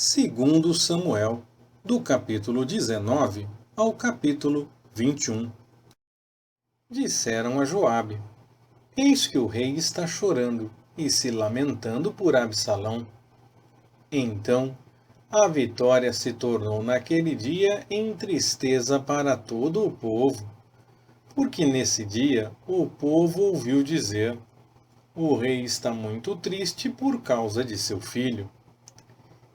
Segundo Samuel, do capítulo 19 ao capítulo 21. Disseram a Joabe: Eis que o rei está chorando e se lamentando por Absalão. Então, a vitória se tornou naquele dia em tristeza para todo o povo, porque nesse dia o povo ouviu dizer: o rei está muito triste por causa de seu filho.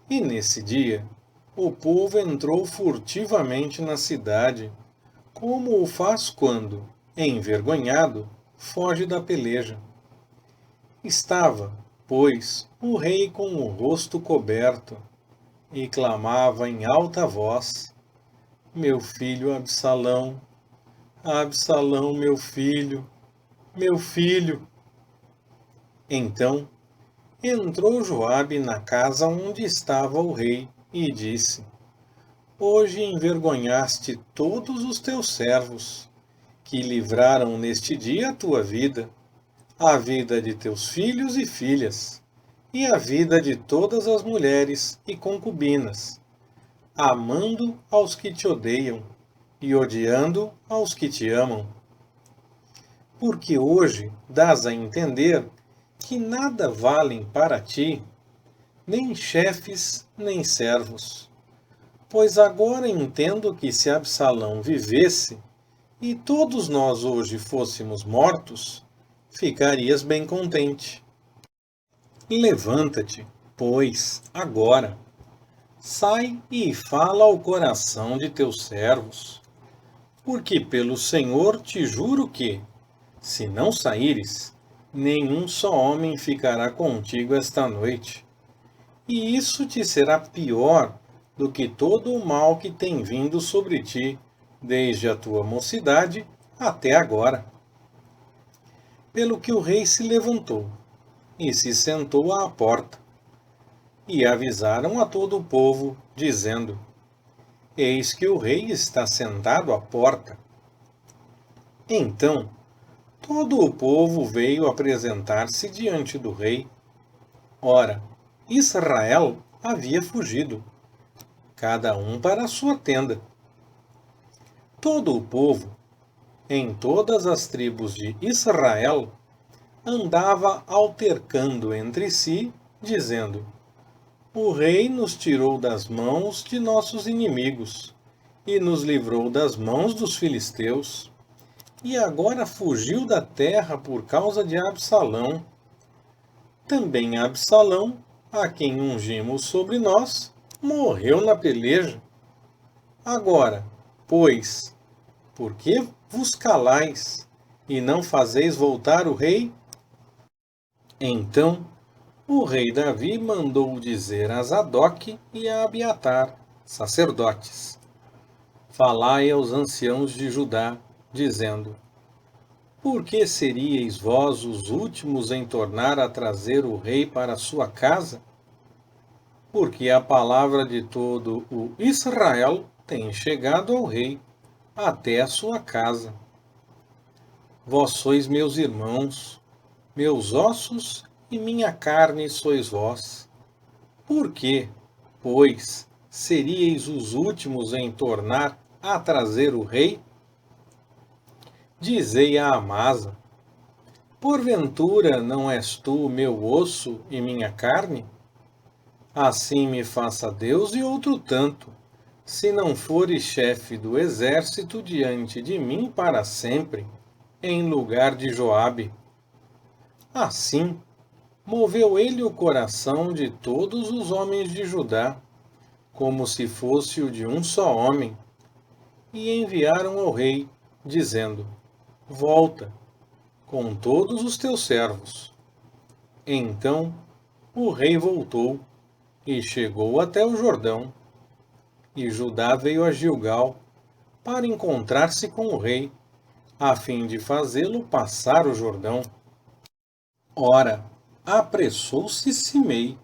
E nesse dia, o povo entrou furtivamente na cidade, como o faz quando, envergonhado, foge da peleja. Estava, pois, o rei com o rosto coberto, e clamava em alta voz: Meu filho Absalão, Absalão, meu filho, meu filho. Então entrou Joabe na casa onde estava o rei e disse: Hoje envergonhaste todos os teus servos, que livraram neste dia a tua vida, a vida de teus filhos e filhas, e a vida de todas as mulheres e concubinas, amando aos que te odeiam e odiando aos que te amam. Porque hoje dás a entender que nada valem para ti, nem chefes, nem servos. Pois agora entendo que se Absalão vivesse, e todos nós hoje fôssemos mortos, ficarias bem contente. Levanta-te, pois, agora, sai e fala ao coração de teus servos, porque pelo Senhor te juro que, se não saíres, nenhum só homem ficará contigo esta noite. E isso te será pior do que todo o mal que tem vindo sobre ti, desde a tua mocidade até agora. Pelo que o rei se levantou e se sentou à porta, e avisaram a todo o povo, dizendo: Eis que o rei está sentado à porta. Então, todo o povo veio apresentar-se diante do rei. Ora, Israel havia fugido, cada um para a sua tenda. Todo o povo, em todas as tribos de Israel, andava altercando entre si, dizendo: O rei nos tirou das mãos de nossos inimigos e nos livrou das mãos dos filisteus, e agora fugiu da terra por causa de Absalão. Também Absalão, a quem ungimos sobre nós, morreu na peleja. Agora, pois, por que vos calais e não fazeis voltar o rei? Então o rei Davi mandou dizer a Zadok e a Abiatar, sacerdotes: Falai aos anciãos de Judá, dizendo: Por que seríeis vós os últimos em tornar a trazer o rei para sua casa? Porque a palavra de todo o Israel tem chegado ao rei, até a sua casa. Vós sois meus irmãos, meus ossos e minha carne sois vós. Por que, pois, seríeis os últimos em tornar a trazer o rei? Dizei a Amasa: Porventura não és tu meu osso e minha carne? Assim me faça Deus e outro tanto, se não fores chefe do exército diante de mim para sempre, em lugar de Joabe. Assim, moveu ele o coração de todos os homens de Judá, como se fosse o de um só homem, e enviaram ao rei, dizendo: Volta, com todos os teus servos. Então o rei voltou e chegou até o Jordão, e Judá veio a Gilgal para encontrar-se com o rei, a fim de fazê-lo passar o Jordão. Ora, apressou-se Simei,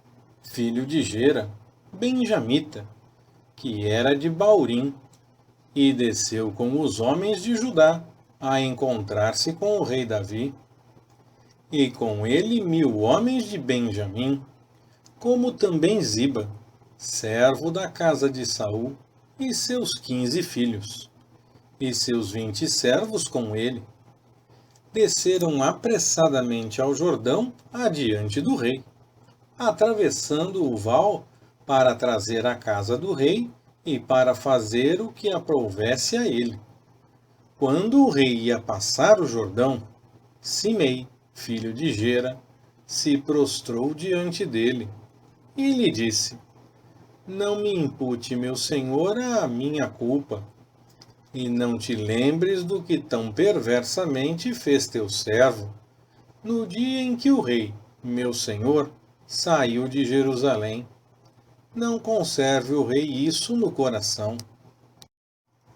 filho de Gera, benjamita, que era de Baurim, e desceu com os homens de Judá a encontrar-se com o rei Davi, e com ele 1000 homens de Benjamim, como também Ziba, servo da casa de Saul, e seus 15 filhos, e seus 20 servos com ele, desceram apressadamente ao Jordão adiante do rei, atravessando o val para trazer a casa do rei e para fazer o que aprouvesse a ele. Quando o rei ia passar o Jordão, Simei, filho de Gera, se prostrou diante dele e lhe disse: Não me impute, meu senhor, a minha culpa, e não te lembres do que tão perversamente fez teu servo, no dia em que o rei, meu senhor, saiu de Jerusalém. Não conserve o rei isso no coração.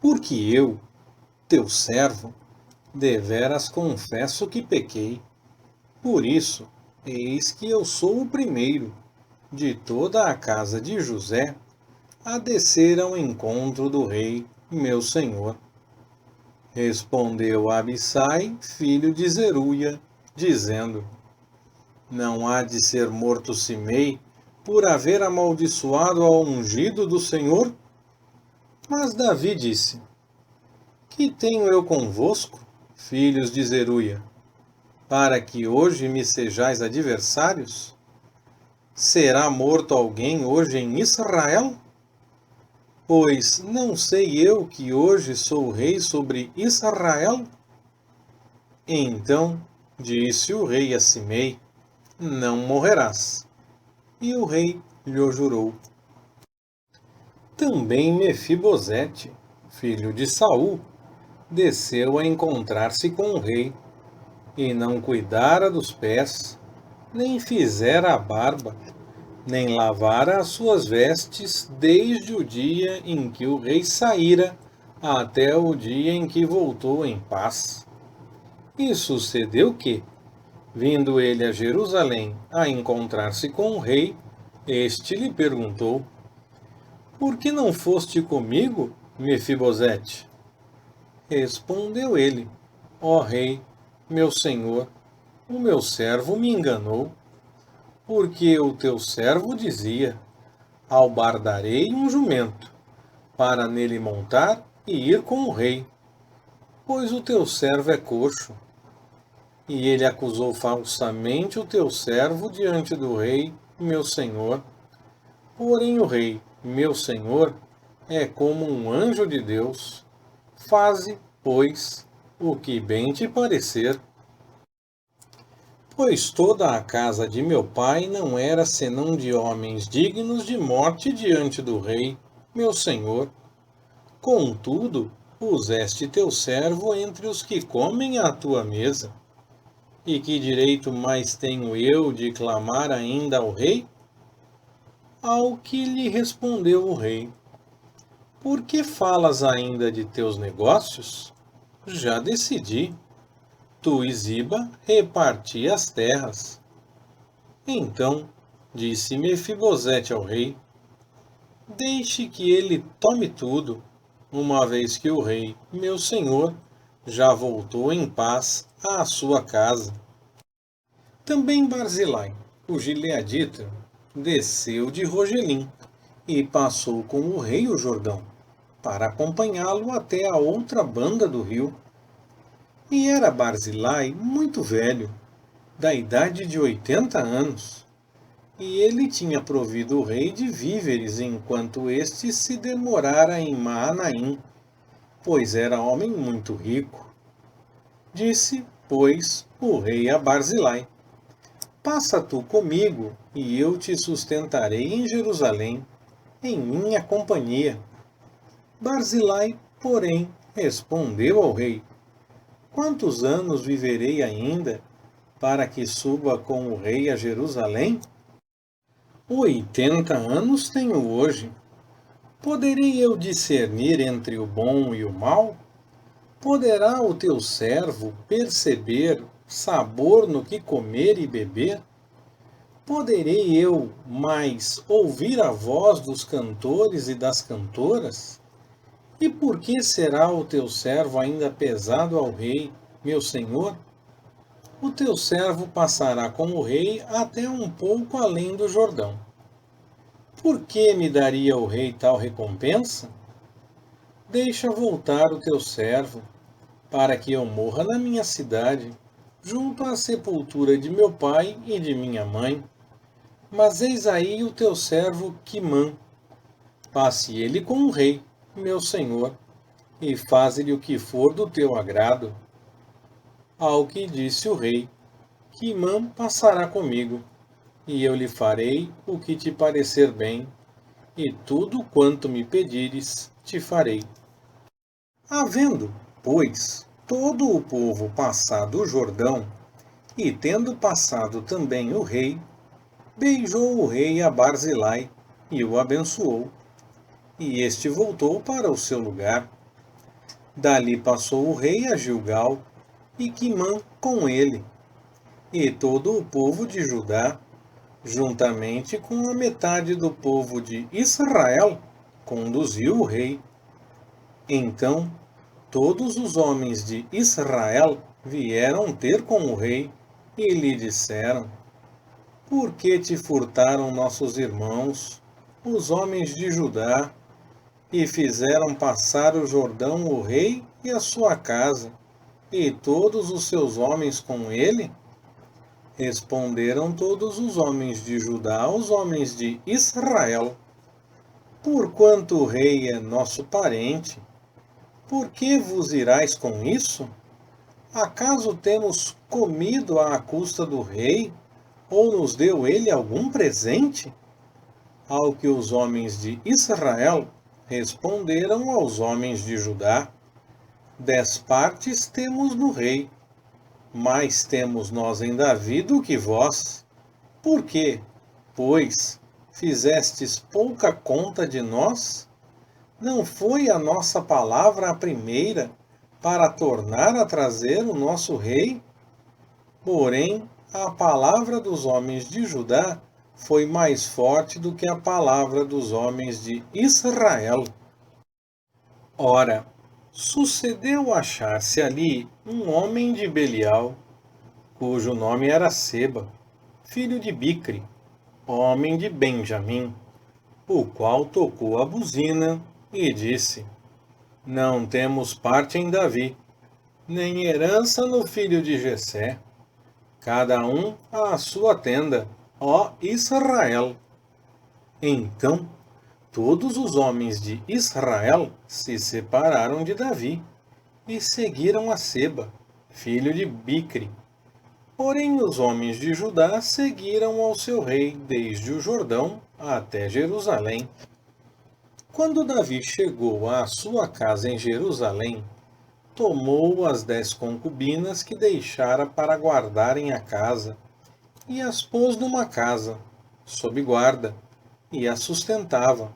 Porque eu, teu servo, deveras confesso que pequei. Por isso, eis que eu sou o primeiro de toda a casa de José a descer ao encontro do rei, meu senhor. Respondeu Abissai, filho de Zeruia, dizendo: Não há de ser morto Simei por haver amaldiçoado ao ungido do Senhor? Mas Davi disse: Que tenho eu convosco, filhos de Zeruia, para que hoje me sejais adversários? Será morto alguém hoje em Israel? Pois não sei eu que hoje sou rei sobre Israel? Então disse o rei a Simei: Não morrerás. E o rei lhe jurou. Também Mefibosete, filho de Saul, desceu a encontrar-se com o rei, e não cuidara dos pés, nem fizera a barba, nem lavara as suas vestes desde o dia em que o rei saíra até o dia em que voltou em paz. E sucedeu que, vindo ele a Jerusalém a encontrar-se com o rei, este lhe perguntou: Por que não foste comigo, Mefibosete? Respondeu ele: Ó rei, meu senhor, o meu servo me enganou, porque o teu servo dizia: Albardarei um jumento, para nele montar e ir com o rei, pois o teu servo é coxo. E ele acusou falsamente o teu servo diante do rei, meu senhor. Porém o rei, meu senhor, é como um anjo de Deus. Faze, pois, o que bem te parecer. Pois toda a casa de meu pai não era senão de homens dignos de morte diante do rei, meu senhor. Contudo, puseste teu servo entre os que comem à tua mesa. E que direito mais tenho eu de clamar ainda ao rei? Ao que lhe respondeu o rei: Por que falas ainda de teus negócios? Já decidi. Tu e Ziba reparti as terras. Então disse Mefibosete ao rei: Deixe que ele tome tudo, uma vez que o rei, meu senhor, já voltou em paz à sua casa. Também Barzilai, o gileadita, desceu de Rogelim e passou com o rei o Jordão, para acompanhá-lo até a outra banda do rio. E era Barzilai muito velho, da idade de 80 anos, e ele tinha provido o rei de víveres enquanto este se demorara em Maanaim, pois era homem muito rico. Disse, pois, o rei a Barzilai: Passa tu comigo, e eu te sustentarei em Jerusalém, em minha companhia. Barzilai, porém, respondeu ao rei: Quantos anos viverei ainda, para que suba com o rei a Jerusalém? 80 anos tenho hoje. Poderei eu discernir entre o bom e o mal? Poderá o teu servo perceber sabor no que comer e beber? Poderei eu mais ouvir a voz dos cantores e das cantoras? E por que será o teu servo ainda pesado ao rei, meu senhor? O teu servo passará com o rei até um pouco além do Jordão. Por que me daria o rei tal recompensa? Deixa voltar o teu servo, para que eu morra na minha cidade, junto à sepultura de meu pai e de minha mãe. Mas eis aí o teu servo Quimã. Passe ele com o rei, meu senhor, e faze-lhe o que for do teu agrado. Ao que disse o rei: Quimã passará comigo, e eu lhe farei o que te parecer bem, e tudo quanto me pedires te farei. Havendo, pois, todo o povo passado o Jordão, e tendo passado também o rei, beijou o rei a Barzilai e o abençoou, e este voltou para o seu lugar. Dali passou o rei a Gilgal, e Quimã com ele, e todo o povo de Judá, juntamente com a metade do povo de Israel, conduziu o rei. Então todos os homens de Israel vieram ter com o rei e lhe disseram: Por que te furtaram nossos irmãos, os homens de Judá, e fizeram passar o Jordão o rei e a sua casa, e todos os seus homens com ele? Responderam todos os homens de Judá aos homens de Israel: Porquanto o rei é nosso parente, por que vos irais com isso? Acaso temos comido à custa do rei, ou nos deu ele algum presente? Ao que os homens de Israel responderam aos homens de Judá: 10 partes temos no rei, mais temos nós em Davi do que vós. Por quê, pois, fizestes pouca conta de nós? Não foi a nossa palavra a primeira para tornar a trazer o nosso rei? Porém, a palavra dos homens de Judá foi mais forte do que a palavra dos homens de Israel. Ora, sucedeu achar-se ali um homem de Belial, cujo nome era Seba, filho de Bicri, homem de Benjamim, o qual tocou a buzina e disse: Não temos parte em Davi, nem herança no filho de Jessé, cada um à sua tenda, ó Israel. Então todos os homens de Israel se separaram de Davi e seguiram a Seba, filho de Bicri. Porém os homens de Judá seguiram ao seu rei desde o Jordão até Jerusalém. Quando Davi chegou à sua casa em Jerusalém, tomou as 10 concubinas que deixara para guardarem a casa, e as pôs numa casa, sob guarda, e as sustentava.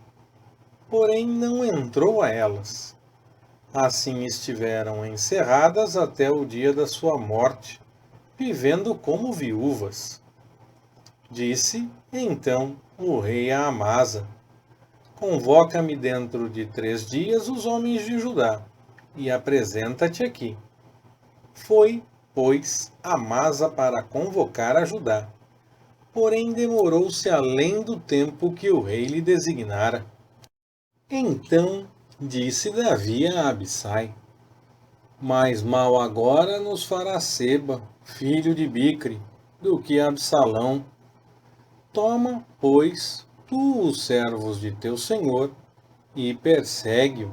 Porém não entrou a elas. Assim estiveram encerradas até o dia da sua morte, vivendo como viúvas. Disse, então, o rei a Amasa: Convoca-me dentro de 3 dias os homens de Judá, e apresenta-te aqui. Foi, pois, Amasa para convocar a Judá. Porém demorou-se além do tempo que o rei lhe designara. Então disse Davi a Abissai: Mais mal agora nos fará Seba, filho de Bicri, do que Absalão. Toma, pois, tu os servos de teu senhor, e persegue-o,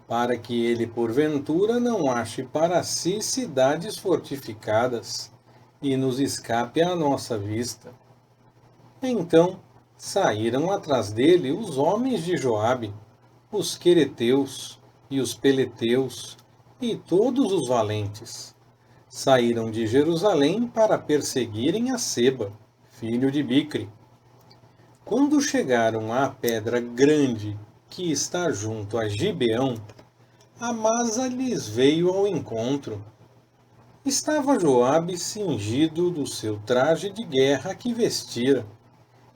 para que ele porventura não ache para si cidades fortificadas, e nos escape à nossa vista. Então saíram atrás dele os homens de Joabe, os quereteus e os peleteus, e todos os valentes. Saíram de Jerusalém para perseguirem a Seba, filho de Bicri. Quando chegaram à pedra grande que está junto a Gibeão, Amasa lhes veio ao encontro. Estava Joabe cingido do seu traje de guerra que vestira,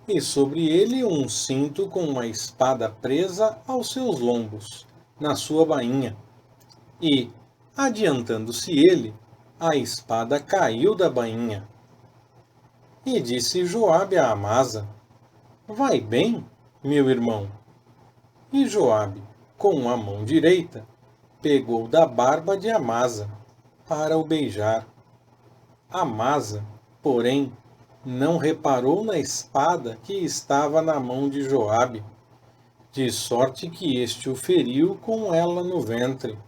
e sobre ele um cinto com uma espada presa aos seus lombos, na sua bainha. E, adiantando-se ele, a espada caiu da bainha. E disse Joabe a Amasa: Vai bem, meu irmão. E Joabe, com a mão direita, pegou da barba de Amasa para o beijar. Amasa, porém, não reparou na espada que estava na mão de Joabe, de sorte que este o feriu com ela no ventre,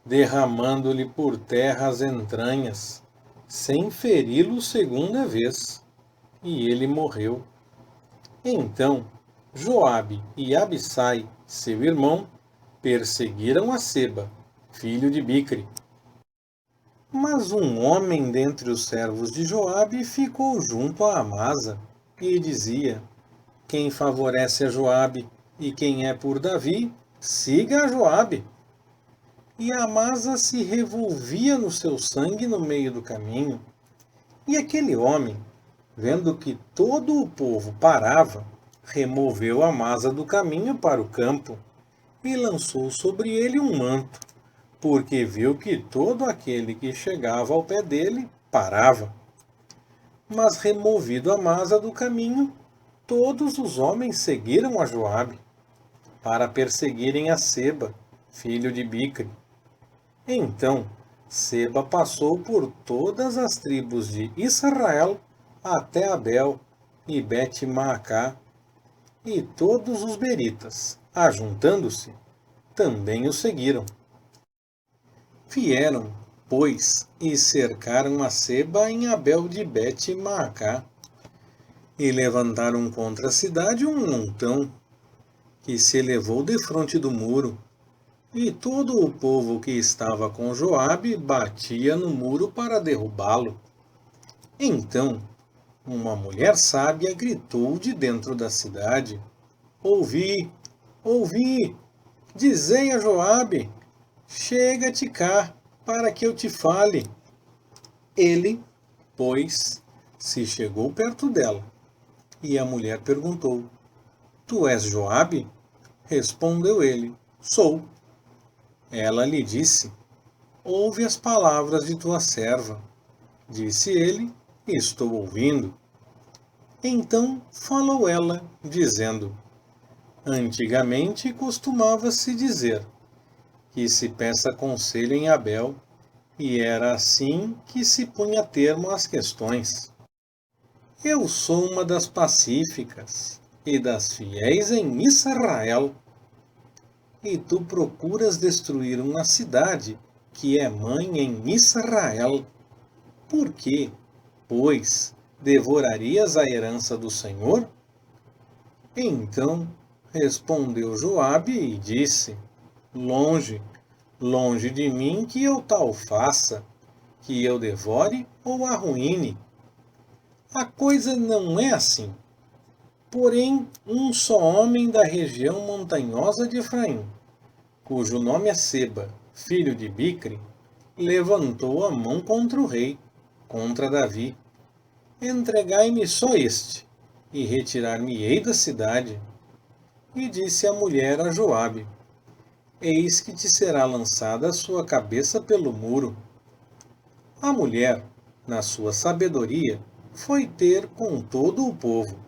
derramando-lhe por terra as entranhas, sem feri-lo segunda vez, e ele morreu. Então Joabe e Abissai, seu irmão, perseguiram a Seba, filho de Bicre. Mas um homem dentre os servos de Joabe ficou junto a Amasa e dizia: quem favorece a Joabe e quem é por Davi, siga a Joabe. E Amasa se revolvia no seu sangue no meio do caminho. E aquele homem, vendo que todo o povo parava, removeu Amasa do caminho para o campo e lançou sobre ele um manto, porque viu que todo aquele que chegava ao pé dele parava. Mas removido Amasa do caminho, todos os homens seguiram a Joabe, para perseguirem a Seba, filho de Bicre. Então Seba passou por todas as tribos de Israel até Abel e Bet-Maacá, e todos os beritas, ajuntando-se, também o seguiram. Vieram, pois, e cercaram a Seba em Abel de Bet-Maacá, e levantaram contra a cidade um montão, que se elevou defronte do muro, e todo o povo que estava com Joabe batia no muro para derrubá-lo. Então uma mulher sábia gritou de dentro da cidade: Ouvi, ouvi, dizei a Joabe, chega-te cá, para que eu te fale. Ele, pois, se chegou perto dela, e a mulher perguntou: Tu és Joabe? Respondeu ele: Sou. Ela lhe disse: Ouve as palavras de tua serva. Disse ele: Estou ouvindo. Então falou ela, dizendo: Antigamente costumava-se dizer que se peça conselho em Abel, e era assim que se punha termo às questões. Eu sou uma das pacíficas e das fiéis em Israel, e tu procuras destruir uma cidade que é mãe em Israel. Por quê, pois, devorarias a herança do Senhor? Então respondeu Joabe e disse: Longe, longe de mim que eu tal faça, que eu devore ou arruíne. A coisa não é assim. Porém, um só homem da região montanhosa de Efraim, cujo nome é Seba, filho de Bicre, levantou a mão contra o rei, contra Davi. Entregai-me só este, e retirar-me-ei da cidade. E disse a mulher a Joabe: Eis que te será lançada a sua cabeça pelo muro. A mulher, na sua sabedoria, foi ter com todo o povo,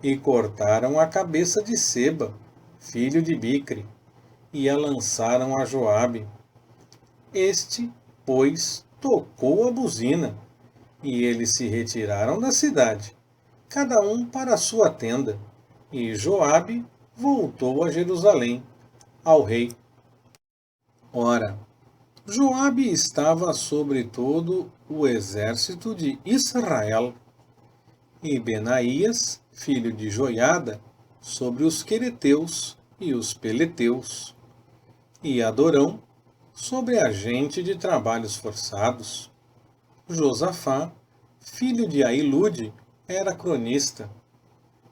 e cortaram a cabeça de Seba, filho de Bicre, e a lançaram a Joabe. Este, pois, tocou a buzina, e eles se retiraram da cidade, cada um para a sua tenda, e Joabe voltou a Jerusalém, ao rei. Ora, Joabe estava sobre todo o exército de Israel, e Benaías, filho de Joiada, sobre os quereteus e os peleteus, e Adorão, sobre a gente de trabalhos forçados. Josafá, filho de Ahilude, era cronista.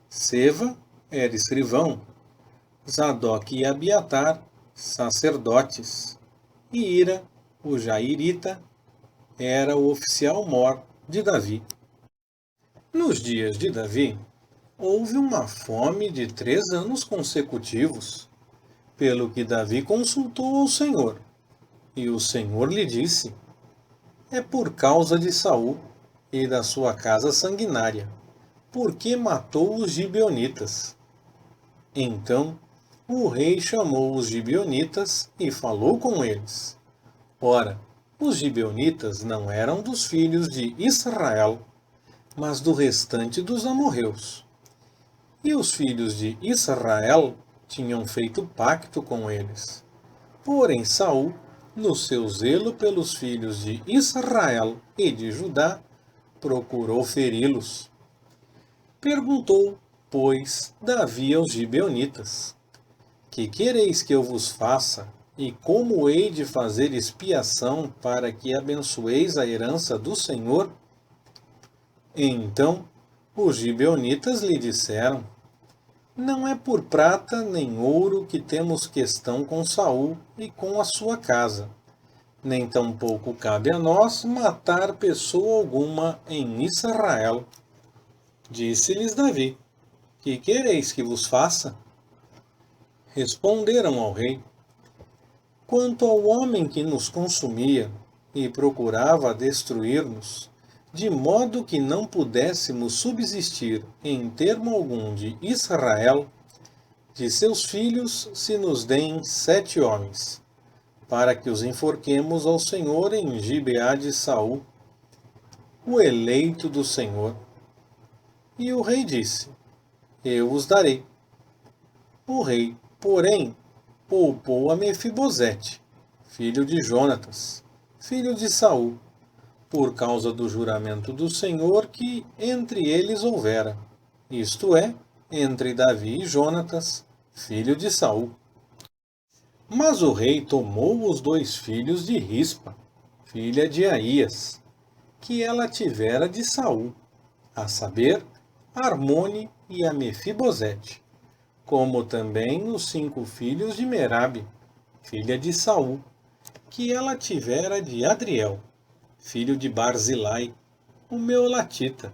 Seva era escrivão. Zadok e Abiatar, sacerdotes. E Ira, o Jairita, era o oficial-mor de Davi. Nos dias de Davi, houve uma fome de 3 anos consecutivos, pelo que Davi consultou ao Senhor. E o Senhor lhe disse: É por causa de Saul e da sua casa sanguinária, porque matou os gibeonitas. Então o rei chamou os gibeonitas e falou com eles. Ora, os gibeonitas não eram dos filhos de Israel, mas do restante dos amorreus. E os filhos de Israel tinham feito pacto com eles. Porém Saul, no seu zelo pelos filhos de Israel e de Judá, procurou feri-los. Perguntou, pois, Davi aos gibeonitas: Que quereis que eu vos faça? E como hei de fazer expiação para que abençoeis a herança do Senhor? Então os gibeonitas lhe disseram: Não é por prata nem ouro que temos questão com Saul e com a sua casa, nem tampouco cabe a nós matar pessoa alguma em Israel. Disse-lhes Davi: Que quereis que vos faça? Responderam ao rei: Quanto ao homem que nos consumia e procurava destruir-nos, de modo que não pudéssemos subsistir em termo algum de Israel, de seus filhos se nos deem 7 homens, para que os enforquemos ao Senhor em Gibeá de Saul, o eleito do Senhor. E o rei disse: Eu os darei. O rei, porém, poupou a Mefibosete, filho de Jonatas, filho de Saul, por causa do juramento do Senhor que entre eles houvera, isto é, entre Davi e Jonatas, filho de Saul. Mas o rei tomou os 2 filhos de Rispa, filha de Aías, que ela tivera de Saul, a saber, Armone e a Mefibosete, como também os 5 filhos de Merabe, filha de Saul, que ela tivera de Adriel, filho de Barzilai, o Meolatita,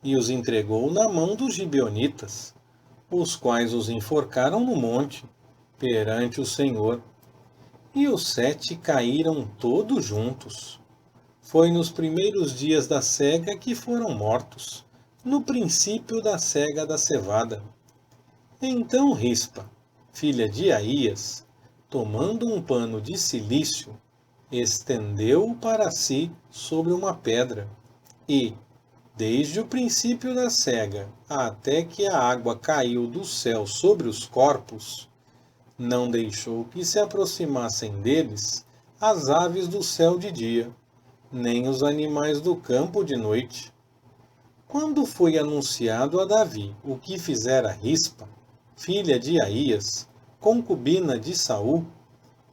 e os entregou na mão dos gibeonitas, os quais os enforcaram no monte, perante o Senhor. E os 7 caíram todos juntos. Foi nos primeiros dias da cega que foram mortos, no princípio da cega da cevada. Então Rispa, filha de Aías, tomando um pano de cilício, estendeu-o para si sobre uma pedra, e, desde o princípio da cega até que a água caiu do céu sobre os corpos, não deixou que se aproximassem deles as aves do céu de dia, nem os animais do campo de noite. Quando foi anunciado a Davi o que fizera Rispa, filha de Aías, concubina de Saul,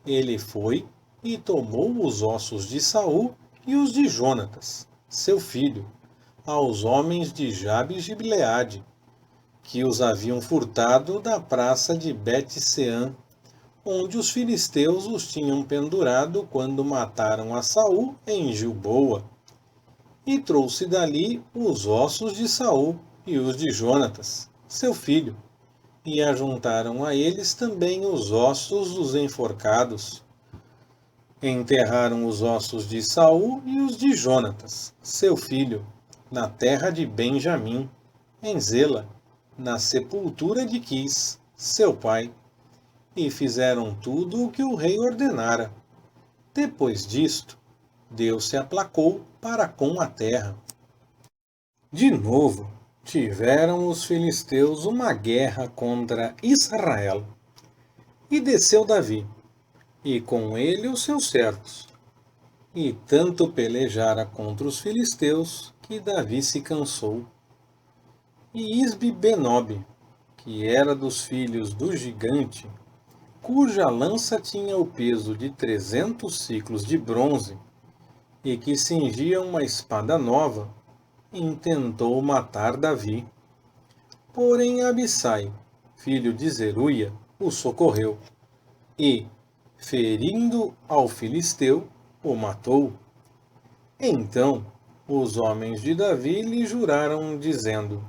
ele foi e tomou os ossos de Saul e os de Jonatas, seu filho, aos homens de Jabes de Gileade, que os haviam furtado da praça de Bet-Seã, onde os filisteus os tinham pendurado quando mataram a Saul em Gilboa. E trouxe dali os ossos de Saul e os de Jonatas, seu filho, e ajuntaram a eles também os ossos dos enforcados. Enterraram os ossos de Saul e os de Jonatas, seu filho, na terra de Benjamim, em Zela, na sepultura de Quis, seu pai, e fizeram tudo o que o rei ordenara. Depois disto, Deus se aplacou para com a terra. De novo, tiveram os filisteus uma guerra contra Israel. E desceu Davi, e com ele os seus servos. E tanto pelejara contra os filisteus, que Davi se cansou. E Isbi-Benob, que era dos filhos do gigante, cuja lança tinha o peso de 300 siclos de bronze, e que cingia uma espada nova, intentou matar Davi. Porém Abissai, filho de Zeruia, o socorreu, e, ferindo ao filisteu, o matou. Então os homens de Davi lhe juraram, dizendo: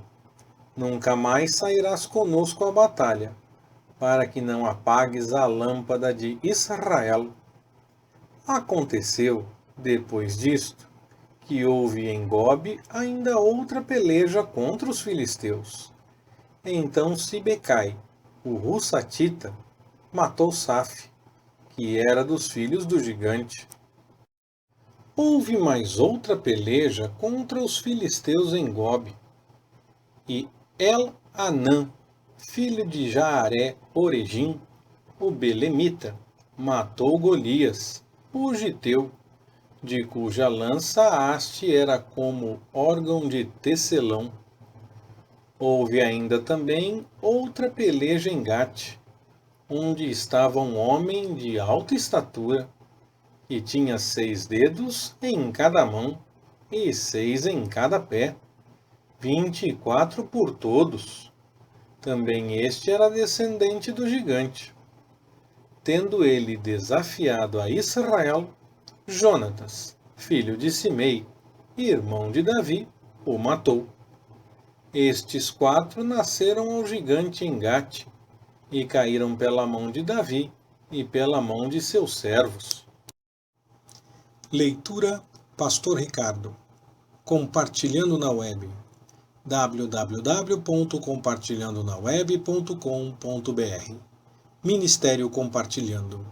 Nunca mais sairás conosco à batalha, para que não apagues a lâmpada de Israel. Aconteceu, depois disto, que houve em Gobe ainda outra peleja contra os filisteus. Então Sibecai, o Hussatita, matou Saf, que era dos filhos do gigante. Houve mais outra peleja contra os filisteus em Gobe, e El-Anã, filho de Jaaré-Oregim, o belemita, matou Golias, o giteu, de cuja lança a haste era como órgão de tecelão. Houve ainda também outra peleja em Gate, onde estava um homem de alta estatura, que tinha 6 dedos em cada mão e 6 em cada pé, 24 por todos. Também este era descendente do gigante. Tendo ele desafiado a Israel, Jonatas, filho de Simei, irmão de Davi, o matou. Estes 4 nasceram ao gigante em Gate, e caíram pela mão de Davi e pela mão de seus servos. Leitura Pastor Ricardo. Compartilhando na web. www.compartilhandonaweb.com.br. Ministério Compartilhando.